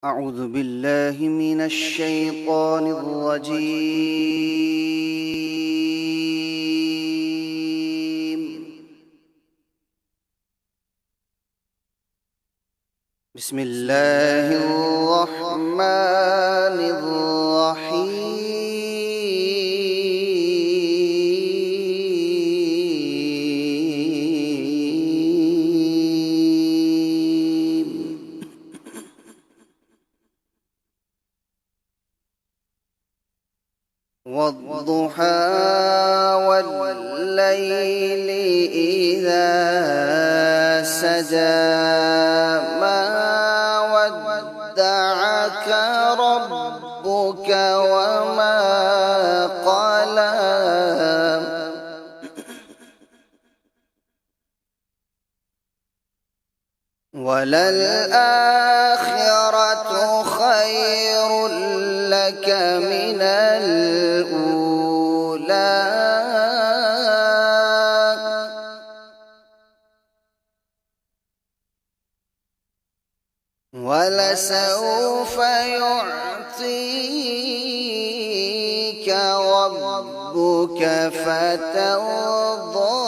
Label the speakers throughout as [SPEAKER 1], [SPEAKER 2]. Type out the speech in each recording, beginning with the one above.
[SPEAKER 1] أعوذ بالله من الشيطان الرجيم. بسم الله الرحمن الرحيم. والضحى والليل إذا سجى ما ودعك ربك وما قلى وللآخرة خير لك من الأولى ولسوف يعطيك ربك فترضى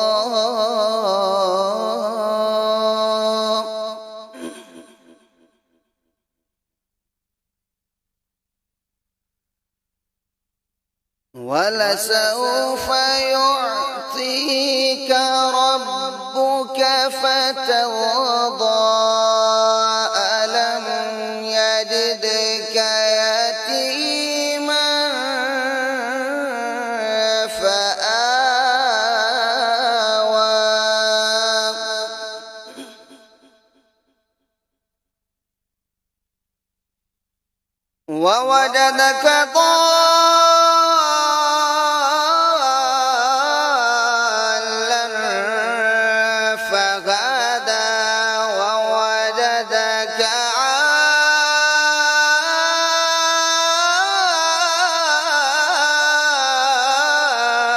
[SPEAKER 1] ولسوف يعطيك ربك فترضى ألم يجدك يتيما فآوى ووجدك فغدا ووجدك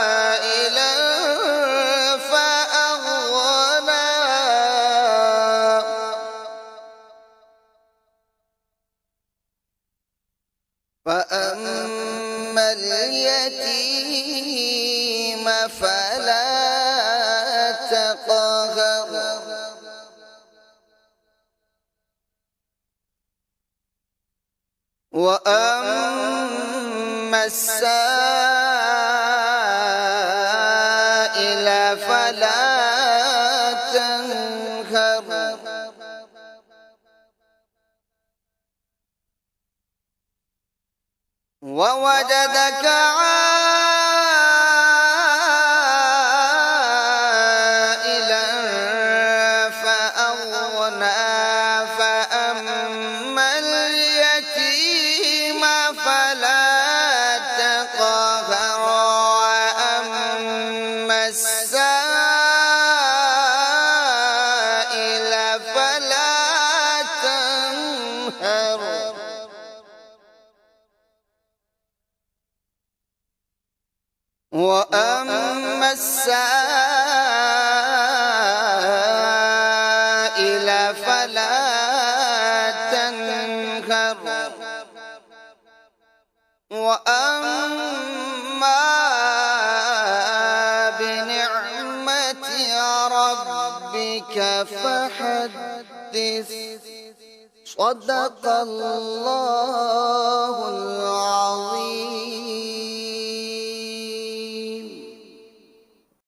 [SPEAKER 1] عائلا فأغنى فأما اليتيم فلا تقهر وأما السائل فلا تنهر ووجدك عائلا فأغنى فأما اليتيم فلا تقهر وأما السائل فلا تنهر وأما السائل فلا تنهر وأما بنعمة ربك فحدث. صدق الله